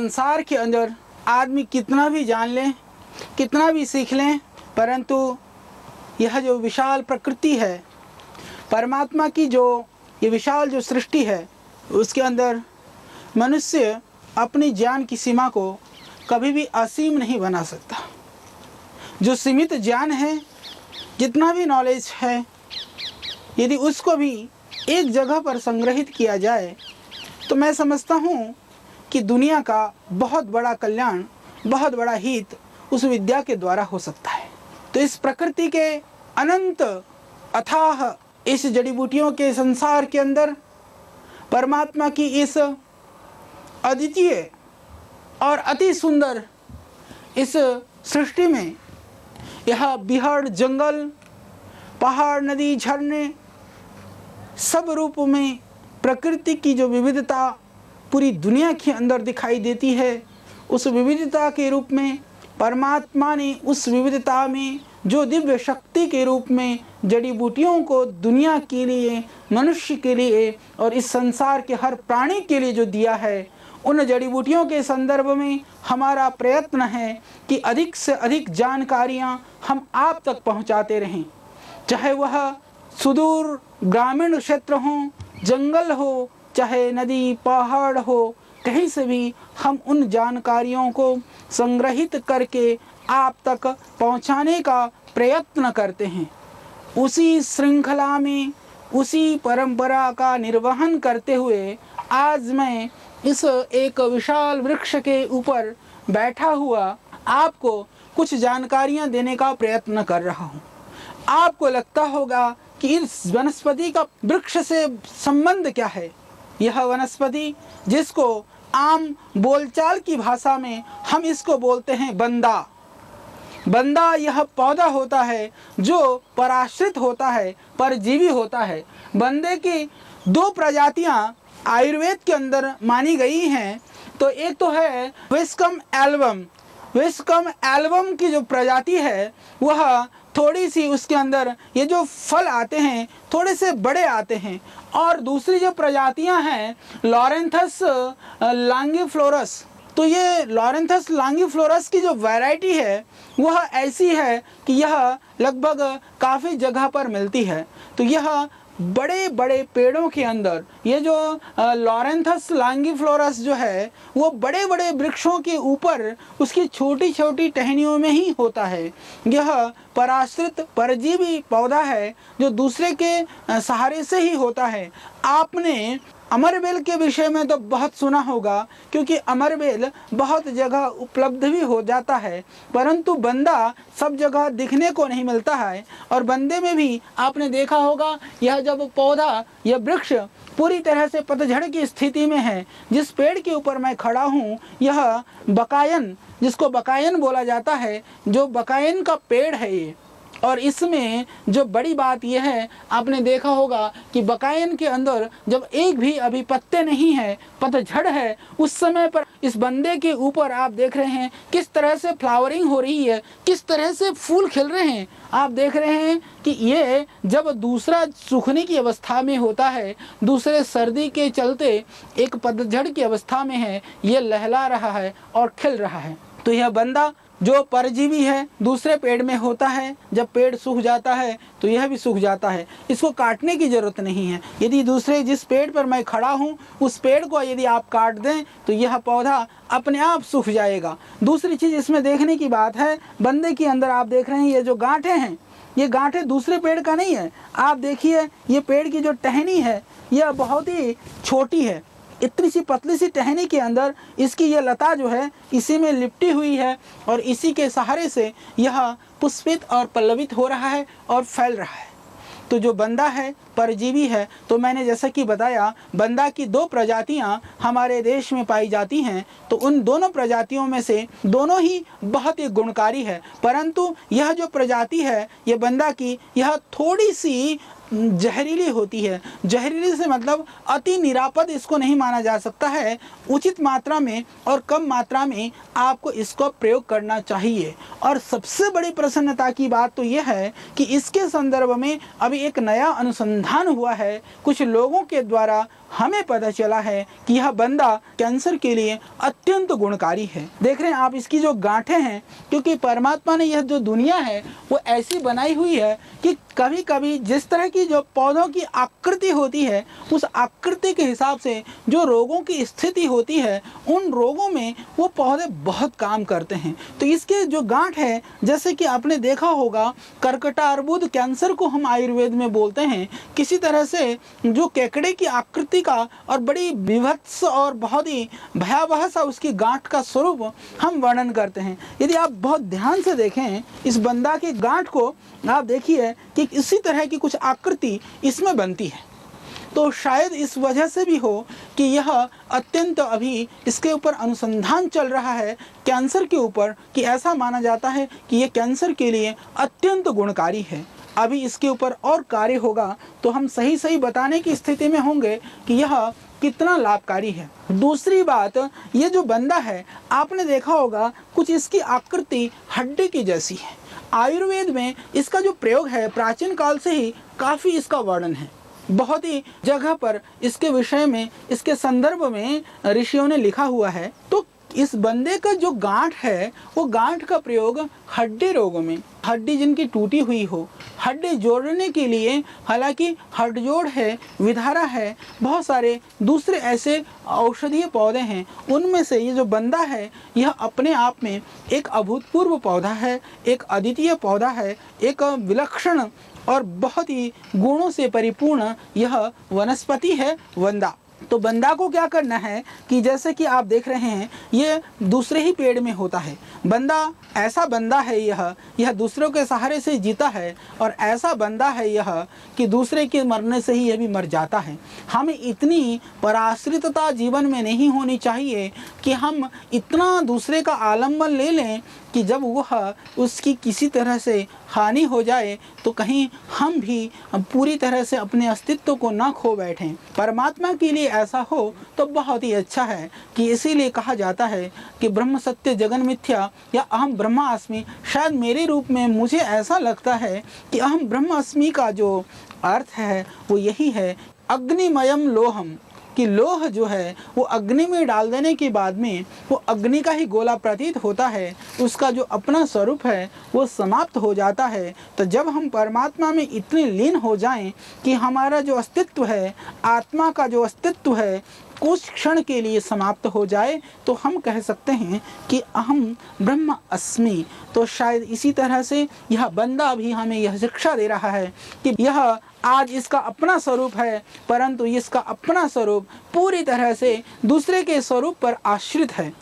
संसार के अंदर आदमी कितना भी जान ले, कितना भी सीख लें, परंतु यह जो विशाल प्रकृति है, परमात्मा की जो ये विशाल जो सृष्टि है, उसके अंदर मनुष्य अपनी ज्ञान की सीमा को कभी भी असीम नहीं बना सकता। जो सीमित ज्ञान है, जितना भी नॉलेज है, यदि उसको भी एक जगह पर संग्रहित किया जाए तो मैं समझता हूँ कि दुनिया का बहुत बड़ा कल्याण, बहुत बड़ा हित उस विद्या के द्वारा हो सकता है। तो इस प्रकृति के अनंत अथाह इस जड़ी बूटियों के संसार के अंदर परमात्मा की इस अद्वितीय और अति सुंदर इस सृष्टि में यह बिहार, जंगल, पहाड़, नदी, झरने, सब रूप में प्रकृति की जो विविधता पूरी दुनिया के अंदर दिखाई देती है, उस विविधता के रूप में परमात्मा ने उस विविधता में जो दिव्य शक्ति के रूप में जड़ी बूटियों को दुनिया के लिए, मनुष्य के लिए और इस संसार के हर प्राणी के लिए जो दिया है, उन जड़ी बूटियों के संदर्भ में हमारा प्रयत्न है कि अधिक से अधिक जानकारियां हम आप तक पहुंचाते रहें। चाहे वह सुदूर ग्रामीण क्षेत्र हो, जंगल हो, चाहे नदी, पहाड़ हो, कहीं से भी हम उन जानकारियों को संग्रहित करके आप तक पहुंचाने का प्रयत्न करते हैं। उसी श्रृंखला में, उसी परंपरा का निर्वहन करते हुए आज मैं इस एक विशाल वृक्ष के ऊपर बैठा हुआ आपको कुछ जानकारियां देने का प्रयत्न कर रहा हूं। आपको लगता होगा कि इस वनस्पति का वृक्ष से संबंध क्या है। यह वनस्पति, जिसको आम बोलचाल की भाषा में हम इसको बोलते हैं बंदा। बंदा यह पौधा होता है जो पराश्रित होता है, परजीवी होता है। बंदे की दो प्रजातियां आयुर्वेद के अंदर मानी गई हैं। तो एक तो है विस्कम एल्बम। विस्कम एल्बम की जो प्रजाति है वह थोड़ी सी, उसके अंदर ये जो फल आते हैं थोड़े से बड़े आते हैं। और दूसरी जो प्रजातियां हैं लॉरेंथस लॉन्गिफ्लोरस। तो ये लॉरेंथस लॉन्गिफ्लोरस की जो वैरायटी है वह ऐसी है कि यह लगभग काफ़ी जगह पर मिलती है। तो यह बड़े बड़े पेड़ों के अंदर ये जो लॉरेंथस लॉन्गिफ्लोरस जो है वो बड़े बड़े वृक्षों के ऊपर उसकी छोटी छोटी टहनियों में ही होता है। यह पराश्रित परजीवी पौधा है जो दूसरे के सहारे से ही होता है। आपने अमरबेल के विषय में तो बहुत सुना होगा, क्योंकि अमरबेल बहुत जगह उपलब्ध भी हो जाता है, परंतु बंदा सब जगह दिखने को नहीं मिलता है। और बंदे में भी आपने देखा होगा, यह जब पौधा, यह वृक्ष पूरी तरह से पतझड़ की स्थिति में है, जिस पेड़ के ऊपर मैं खड़ा हूँ यह बकायन, जिसको बकायन बोला जाता है, जो बकायन का पेड़ है ये। और इसमें जो बड़ी बात यह है, आपने देखा होगा कि बकायन के अंदर जब एक भी अभी पत्ते नहीं है, पतझड़ है, उस समय पर इस बंदे के ऊपर आप देख रहे हैं किस तरह से फ्लावरिंग हो रही है, किस तरह से फूल खिल रहे हैं। आप देख रहे हैं कि ये जब दूसरा सूखने की अवस्था में होता है, दूसरे सर्दी के चलते एक पतझड़ की अवस्था में है, ये लहला रहा है और खिल रहा है। तो यह बंदा जो परजीवी है दूसरे पेड़ में होता है, जब पेड़ सूख जाता है तो यह भी सूख जाता है। इसको काटने की ज़रूरत नहीं है। यदि दूसरे जिस पेड़ पर मैं खड़ा हूँ उस पेड़ को यदि आप काट दें तो यह पौधा अपने आप सूख जाएगा। दूसरी चीज़ इसमें देखने की बात है, बंदे के अंदर आप देख रहे हैं ये जो गांठें हैं, ये गांठें दूसरे पेड़ का नहीं है। आप देखिए ये पेड़ की जो टहनी है यह बहुत ही छोटी है, इतनी सी पतली सी टहनी के अंदर इसकी ये लता जो है इसी में लिपटी हुई है और इसी के सहारे से यह पुष्पित और पल्लवित हो रहा है और फैल रहा है। तो जो बंदा है परजीवी है। तो मैंने जैसा कि बताया, बंदा की दो प्रजातियां हमारे देश में पाई जाती हैं। तो उन दोनों प्रजातियों में से दोनों ही बहुत ही गुणकारी है, परंतु यह जो प्रजाति है ये बंदा की, यह थोड़ी सी जहरीली होती है। जहरीली से मतलब अति निरापद इसको नहीं माना जा सकता है। उचित मात्रा में और कम मात्रा में आपको इसको प्रयोग करना चाहिए। और सबसे बड़ी प्रसन्नता की बात तो यह है कि इसके संदर्भ में अभी एक नया अनुसंधान हुआ है कुछ लोगों के द्वारा, हमें पता चला है कि यह बंदा कैंसर के लिए अत्यंत गुणकारी है। देख रहे हैं आप इसकी जो गांठें हैं, क्योंकि परमात्मा ने यह जो दुनिया है वो ऐसी बनाई हुई है कि कभी कभी जिस तरह की जो पौधों की आकृति होती है, उस आकृति के हिसाब से जो रोगों की स्थिति होती है, उन रोगों में वो पौधे बहुत काम करते हैं। तो इसके जो गांठ है, जैसे कि आपने देखा होगा, कर्कटार्बुद कैंसर को हम आयुर्वेद में बोलते हैं। किसी तरह से जो केकड़े की आकृति का और बड़ी विभत्स और बहुत ही भयावह सा उसकी गांठ का स्वरूप हम वर्णन करते हैं। यदि आप बहुत ध्यान से देखें इस बंदा की गांठ को, आप देखिए कि इसी तरह की कुछ आकृति इसमें बनती है। तो शायद इस वजह से भी हो कि यह अत्यंत, अभी इसके ऊपर अनुसंधान चल रहा है कैंसर के ऊपर, कि ऐसा माना जाता है कि यह कैंसर के लिए अत्यंत गुणकारी है। अभी इसके ऊपर और कार्य होगा तो हम सही बताने की स्थिति में होंगे कि यह कितना लाभकारी है। दूसरी बात, ये जो बंदा है, आपने देखा होगा कुछ इसकी आकृति हड्डी की जैसी है। आयुर्वेद में इसका जो प्रयोग है प्राचीन काल से ही काफ़ी इसका वर्णन है। बहुत ही जगह पर इसके विषय में, इसके संदर्भ में ऋषियों ने लिखा हुआ है। तो इस बंदे का जो गांठ है, वो गांठ का प्रयोग हड्डी रोगों में, हड्डी जिनकी टूटी हुई हो, हड्डी जोड़ने के लिए, हालांकि हड्डजोड़ है, विधारा है, बहुत सारे दूसरे ऐसे औषधीय पौधे हैं, उनमें से ये जो बंदा है यह अपने आप में एक अभूतपूर्व पौधा है, एक अद्वितीय पौधा है, एक विलक्षण और बहुत ही गुणों से परिपूर्ण यह वनस्पति है बंदा। तो बंदा को क्या करना है कि जैसे कि आप देख रहे हैं ये दूसरे ही पेड़ में होता है। बंदा ऐसा बंदा है यह दूसरों के सहारे से जीता है, और ऐसा बंदा है यह कि दूसरे के मरने से ही यह भी मर जाता है। हमें इतनी पराश्रितता जीवन में नहीं होनी चाहिए कि हम इतना दूसरे का आलम्बन ले लें कि जब वह उसकी किसी तरह से हानि हो जाए तो कहीं हम भी पूरी तरह से अपने अस्तित्व को ना खो बैठें। परमात्मा के लिए ऐसा हो तो बहुत ही अच्छा है कि इसीलिए कहा जाता है कि ब्रह्म सत्य जगन मिथ्या या अहम ब्रह्मास्मि। शायद मेरे रूप में मुझे ऐसा लगता है कि अहम ब्रह्मास्मि का जो अर्थ है वो यही है, अग्निमयम लोहम, कि लोह जो है वो अग्नि में डाल देने के बाद में वो अग्नि का ही गोला प्रतीत होता है, उसका जो अपना स्वरूप है वो समाप्त हो जाता है। तो जब हम परमात्मा में इतने लीन हो जाएं कि हमारा जो अस्तित्व है, आत्मा का जो अस्तित्व है, कुछ क्षण के लिए समाप्त हो जाए तो हम कह सकते हैं कि अहम ब्रह्म अस्मि। तो शायद इसी तरह से यह बंदा भी हमें यह शिक्षा दे रहा है कि यह आज इसका अपना स्वरूप है, परंतु इसका अपना स्वरूप पूरी तरह से दूसरे के स्वरूप पर आश्रित है।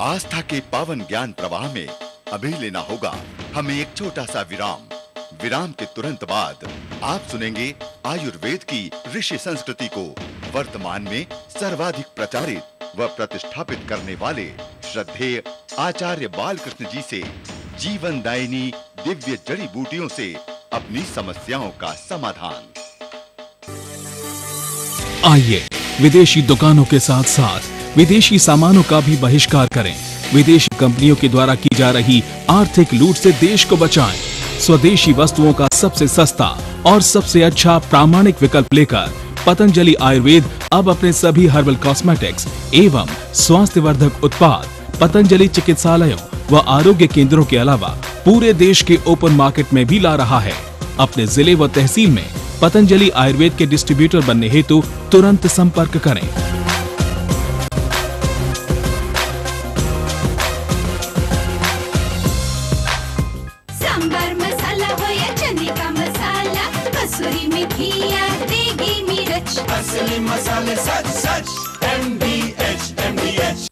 आस्था के पावन ज्ञान प्रवाह में अभी लेना होगा हमें एक छोटा सा विराम। विराम के तुरंत बाद आप सुनेंगे आयुर्वेद की ऋषि संस्कृति को वर्तमान में सर्वाधिक प्रचारित व प्रतिष्ठापित करने वाले श्रद्धेय आचार्य बालकृष्ण जी से जीवनदायिनी दिव्य जड़ी बूटियों से अपनी समस्याओं का समाधान। आइए विदेशी दुकानों के साथ साथ विदेशी सामानों का भी बहिष्कार करें। विदेशी कंपनियों के द्वारा की जा रही आर्थिक लूट से देश को बचाएं। स्वदेशी वस्तुओं का सबसे सस्ता और सबसे अच्छा प्रामाणिक विकल्प लेकर पतंजलि आयुर्वेद अब अपने सभी हर्बल कॉस्मेटिक्स एवं स्वास्थ्यवर्धक उत्पाद पतंजलि चिकित्सालयों व आरोग्य केंद्रों के अलावा पूरे देश के ओपन मार्केट में भी ला रहा है। अपने जिले व तहसील में पतंजलि आयुर्वेद के डिस्ट्रीब्यूटर बनने हेतु तुरंत संपर्क करें। सांबर मसाला हो या चने का मसाला, कसूरी मेथी या देगी मिर्च, असली मसाले सच सच MDH MDH।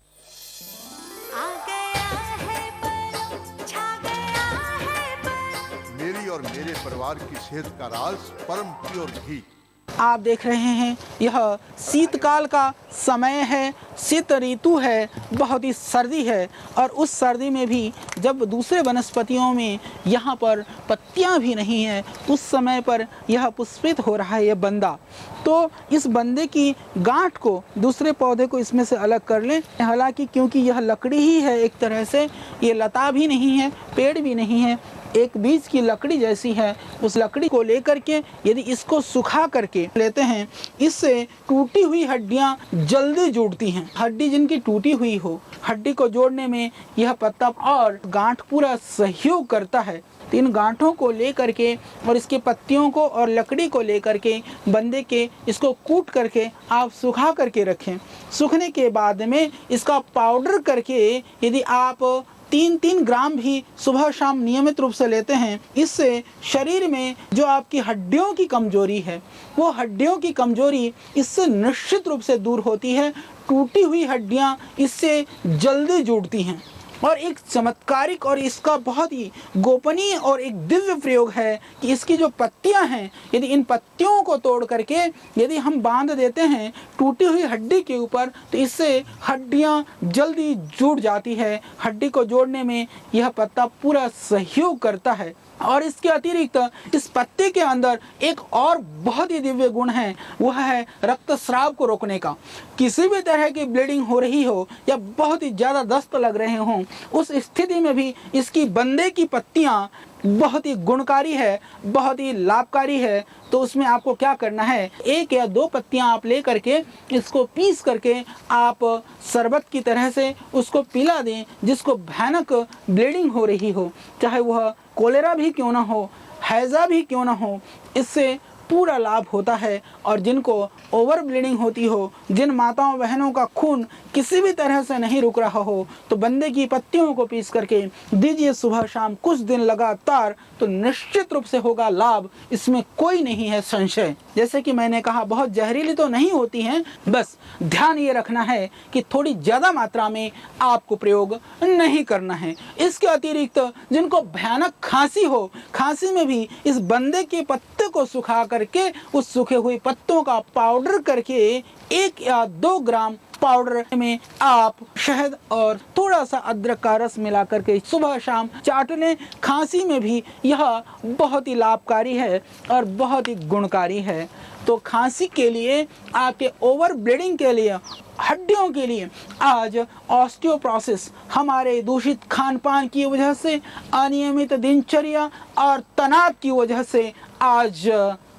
आ गया है पल, छा गया है पल। मेरी और मेरे परिवार की सेहत का राज परम प्योर घी। आप देख रहे हैं यह शीतकाल का समय है, शीत ऋतु है, बहुत ही सर्दी है, और उस सर्दी में भी जब दूसरे वनस्पतियों में यहाँ पर पत्तियाँ भी नहीं हैं, उस समय पर यह पुष्पित हो रहा है यह बंदा। तो इस बंदे की गांठ को, दूसरे पौधे को इसमें से अलग कर लें। हालांकि क्योंकि यह लकड़ी ही है एक तरह से, ये लता भी नहीं है, पेड़ भी नहीं है, एक बीज की लकड़ी जैसी है। उस लकड़ी को लेकर के यदि इसको सुखा करके लेते हैं, इससे टूटी हुई हड्डियां जल्दी जुड़ती हैं। हड्डी जिनकी टूटी हुई हो, हड्डी को जोड़ने में यह पत्ता और गांठ पूरा सहयोग करता है। तो इन गांठों को लेकर के और इसके पत्तियों को और लकड़ी को लेकर के बंदे के इसको कूट करके आप सुखा करके रखें। सूखने के बाद में इसका पाउडर करके यदि आप 3-3 ग्राम भी सुबह शाम नियमित रूप से लेते हैं, इससे शरीर में जो आपकी हड्डियों की कमजोरी है, वो हड्डियों की कमजोरी इससे निश्चित रूप से दूर होती है। टूटी हुई हड्डियां इससे जल्दी जुड़ती हैं। और एक चमत्कारिक और इसका बहुत ही गोपनीय और एक दिव्य प्रयोग है कि इसकी जो पत्तियां हैं, यदि इन पत्तियों को तोड़ करके यदि हम बांध देते हैं टूटी हुई हड्डी के ऊपर, तो इससे हड्डियां जल्दी जुड़ जाती है। हड्डी को जोड़ने में यह पत्ता पूरा सहयोग करता है। और इसके अतिरिक्त इस पत्ते के अंदर एक और बहुत ही दिव्य गुण है, वह है रक्तस्राव को रोकने का। किसी भी तरह की ब्लीडिंग हो रही हो या बहुत ही ज़्यादा दस्त लग रहे हों, उस स्थिति में भी इसकी बंदे की पत्तियां बहुत ही गुणकारी है, बहुत ही लाभकारी है। तो उसमें आपको क्या करना है, 1 या 2 पत्तियां आप ले करके इसको पीस करके आप शरबत की तरह से उसको पिला दें। जिसको भयानक ब्लीडिंग हो रही हो, चाहे वह कोलेरा भी क्यों ना हो, हैजा भी क्यों ना हो, इससे पूरा लाभ होता है। और जिनको ओवर ब्लीडिंग होती हो, जिन माताओं बहनों का खून किसी भी तरह से नहीं रुक रहा हो, तो बंदे की पत्तियों को पीस करके दीजिए सुबह शाम कुछ दिन लगातार, तो निश्चित रूप से होगा लाभ। इसमें कोई नहीं है संशय। जैसे कि मैंने कहा, बहुत जहरीली तो नहीं होती हैं, बस ध्यान ये रखना है कि थोड़ी ज़्यादा मात्रा में आपको प्रयोग नहीं करना है। इसके अतिरिक्त जिनको भयानक खांसी हो, खांसी में भी इस बंदे के पत्ते को सुखा करके उस सूखे हुए पत्तों का पाउडर करके 1 या 2 ग्राम पाउडर में आप शहद और थोड़ा सा अदरक का रस मिला करके सुबह शाम चाट लें। खांसी में भी यह बहुत ही लाभकारी है और बहुत ही गुणकारी है। तो खांसी के लिए, आपके ओवर ब्लीडिंग के लिए, हड्डियों के लिए आज ऑस्टियोप्रोसिस हमारे दूषित खान पान की वजह से, अनियमित दिनचर्या और तनाव की वजह से आज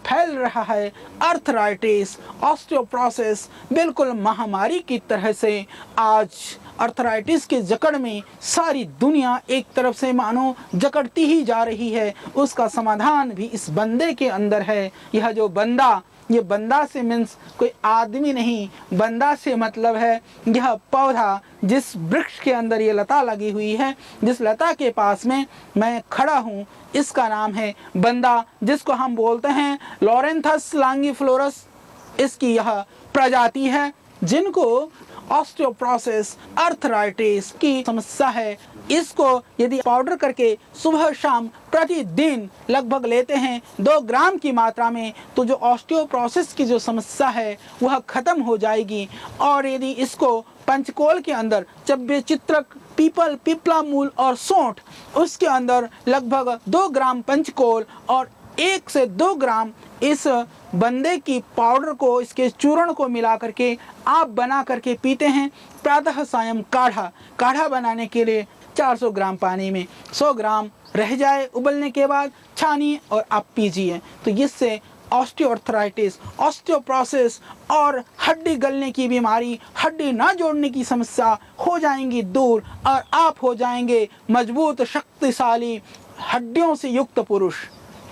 फैल रहा है। अर्थराइटिस, ऑस्टियोप्रोसिस बिल्कुल महामारी की तरह से आज अर्थराइटिस के जकड़ में सारी दुनिया एक तरफ से मानो जकड़ती ही जा रही है। उसका समाधान भी इस बंदे के अंदर है। यह जो बंदा, ये बंदा से मीन्स कोई आदमी नहीं, बंदा से मतलब है यह पौधा, जिस वृक्ष के अंदर ये लता लगी हुई है, जिस लता के पास में मैं खड़ा हूँ, इसका नाम है बंदा, जिसको हम बोलते हैं लॉरेंथस लॉन्गिफ्लोरस। इसकी यह प्रजाति है। जिनको ऑस्टियोप्रोसिस, अर्थराइटिस की समस्या है, इसको यदि पाउडर करके सुबह शाम प्रतिदिन लगभग लेते हैं 2 ग्राम की मात्रा में, तो जो ऑस्टियोप्रोसिस की जो समस्या है वह खत्म हो जाएगी। और यदि इसको पंचकोल के अंदर चब्बे, चित्रक, पीपल, पिपला मूल और सोंठ, उसके अंदर लगभग 2 ग्राम पंचकोल और 1 से 2 ग्राम इस बंदे की पाउडर को, इसके चूर्ण को मिला करके आप बना करके पीते हैं। प्रातः सायं काढ़ा बनाने के लिए 400 ग्राम पानी में 100 ग्राम रह जाए, उबलने के बाद छानिए और आप पीजिए। तो इससे ऑस्टियोआर्थराइटिस, ऑस्टियोप्रोसिस और हड्डी गलने की बीमारी, हड्डी ना जोड़ने की समस्या हो जाएंगी दूर और आप हो जाएंगे मजबूत, शक्तिशाली, हड्डियों से युक्त पुरुष।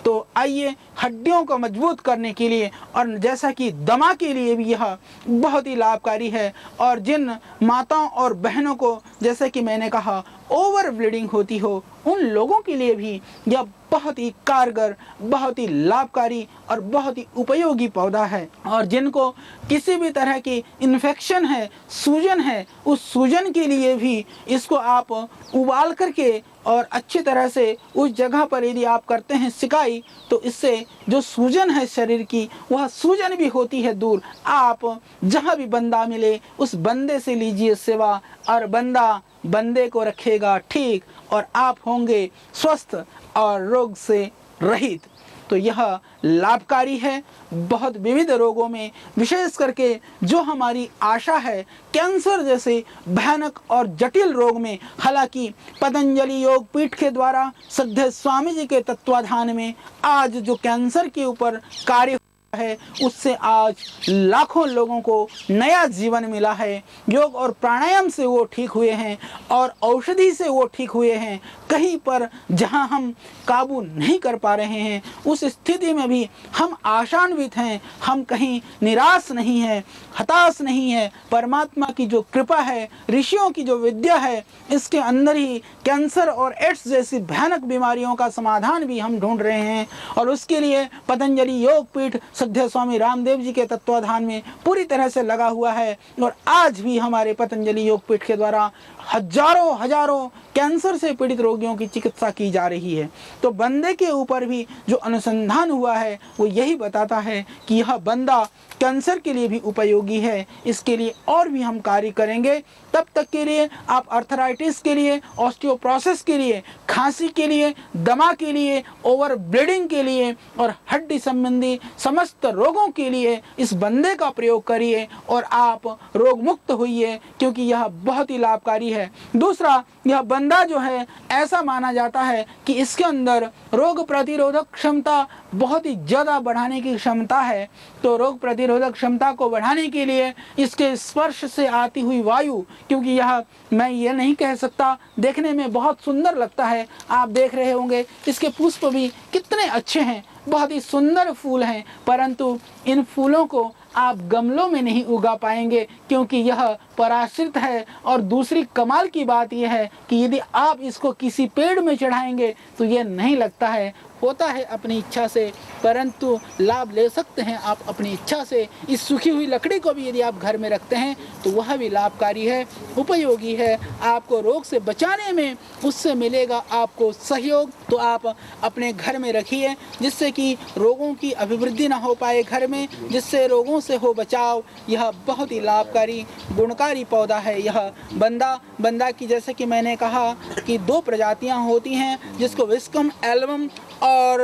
तो आइए, हड्डियों को मजबूत करने के लिए और जैसा कि दमा के लिए भी यह बहुत ही लाभकारी है। और जिन माताओं और बहनों को, जैसे कि मैंने कहा, ओवर ब्लीडिंग होती हो, उन लोगों के लिए भी यह बहुत ही कारगर, बहुत ही लाभकारी और बहुत ही उपयोगी पौधा है। और जिनको किसी भी तरह की इन्फेक्शन है, सूजन है, उस सूजन के लिए भी इसको आप उबाल करके और अच्छी तरह से उस जगह पर यदि आप करते हैं सिकाई, तो इससे जो सूजन है शरीर की, वह सूजन भी होती है दूर। आप जहाँ भी बंदा मिले उस बंदे से लीजिए सेवा, और बंदा बंदे को रखेगा ठीक, और आप होंगे स्वस्थ और रोग से रहित। तो यह लाभकारी है। बहुत विविध रोगों में, विशेष करके जो हमारी आशा है कैंसर जैसे भयानक और जटिल रोग में, हालांकि पतंजलि योग पीठ के द्वारा श्रद्धेय स्वामी जी के तत्वाधान में आज जो कैंसर के ऊपर कार्य है उससे आज लाखों लोगों को नया जीवन मिला है। योग और प्राणायाम से वो ठीक हुए हैं और औषधि से वो ठीक हुए हैं। कहीं पर जहां हम काबू नहीं कर पा रहे हैं उस स्थिति में भी हम आशान्वित हैं, हम कहीं निराश नहीं हैं, हताश नहीं है। परमात्मा की जो कृपा है, ऋषियों की जो विद्या है, इसके अंदर ही कैंसर और एड्स जैसी भयानक बीमारियों का समाधान भी हम ढूंढ रहे हैं और उसके लिए पतंजलि योग पीठ श्रद्धेय स्वामी रामदेव जी के तत्वाधान में पूरी तरह से लगा हुआ है। और आज भी हमारे पतंजलि योग पीठ के द्वारा हजारों कैंसर से पीड़ित रोगियों की चिकित्सा की जा रही है। तो बंदे के ऊपर भी जो अनुसंधान हुआ है वो यही बताता है कि यह बंदा कैंसर के लिए भी उपयोगी है। इसके लिए और भी हम कार्य करेंगे। तब तक के लिए आप अर्थराइटिस के लिए, ऑस्टियोप्रोसिस के लिए, खांसी के लिए, दमा के लिए, ओवर ब्लीडिंग के लिए और हड्डी संबंधी समस्त रोगों के लिए इस बंदे का प्रयोग करिए और आप रोग मुक्त होइए, क्योंकि यह बहुत ही लाभकारी है। दूसरा, यह बंदा जो है ऐसा माना जाता है कि इसके अंदर रोग प्रतिरोधक क्षमता बहुत ही ज़्यादा बढ़ाने की क्षमता है। तो रोग प्रतिरोधक क्षमता को बढ़ाने के लिए इसके स्पर्श से आती हुई वायु, क्योंकि यह मैं ये नहीं कह सकता, देखने में बहुत सुंदर लगता है। आप देख रहे होंगे इसके पुष्प भी कितने अच्छे हैं, बहुत ही सुंदर फूल हैं, परंतु इन फूलों को आप गमलों में नहीं उगा पाएंगे क्योंकि यह पराश्रित है। और दूसरी कमाल की बात यह है कि यदि आप इसको किसी पेड़ में चढ़ाएंगे तो यह नहीं लगता है, होता है अपनी इच्छा से, परंतु लाभ ले सकते हैं आप अपनी इच्छा से। इस सूखी हुई लकड़ी को भी यदि आप घर में रखते हैं तो वह भी लाभकारी है, उपयोगी है। आपको रोग से बचाने में उससे मिलेगा आपको सहयोग। तो आप अपने घर में रखिए जिससे कि रोगों की अभिवृद्धि ना हो पाए घर में, जिससे रोगों से हो बचाव। यह बहुत ही लाभकारी गुणकारी पौधा है। यह बंदा की, जैसे कि मैंने कहा कि 2 प्रजातियां होती हैं, जिसको विस्कम एल्बम और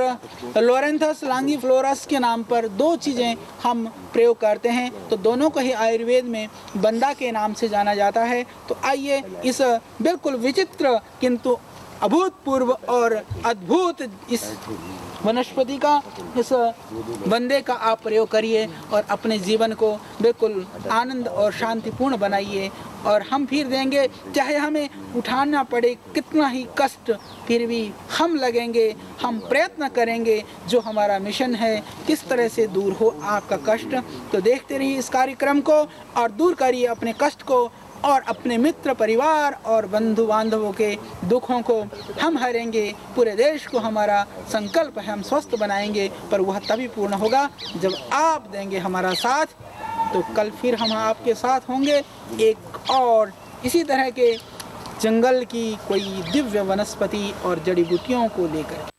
लोरेंथस लॉन्गिफ्लोरस के नाम पर 2 चीज़ें हम प्रयोग करते हैं। तो दोनों को ही आयुर्वेद में बंदा के नाम से जाना जाता है। तो आइए इस बिल्कुल विचित्र किंतु अभूतपूर्व और अद्भुत इस वनस्पति का, इस बंदे का आप प्रयोग करिए और अपने जीवन को बिल्कुल आनंद और शांतिपूर्ण बनाइए। और हम फिर देंगे, चाहे हमें उठाना पड़े कितना ही कष्ट, फिर भी हम लगेंगे, हम प्रयत्न करेंगे। जो हमारा मिशन है किस तरह से दूर हो आपका कष्ट। तो देखते रहिए इस कार्यक्रम को और दूर करिए अपने कष्ट को और अपने मित्र परिवार और बंधु बांधवों के दुखों को हम हरेंगे। पूरे देश को हमारा संकल्प है, हम स्वस्थ बनाएंगे, पर वह तभी पूर्ण होगा जब आप देंगे हमारा साथ। तो कल फिर हम आपके साथ होंगे एक और इसी तरह के जंगल की कोई दिव्य वनस्पति और जड़ी बूटियों को लेकर।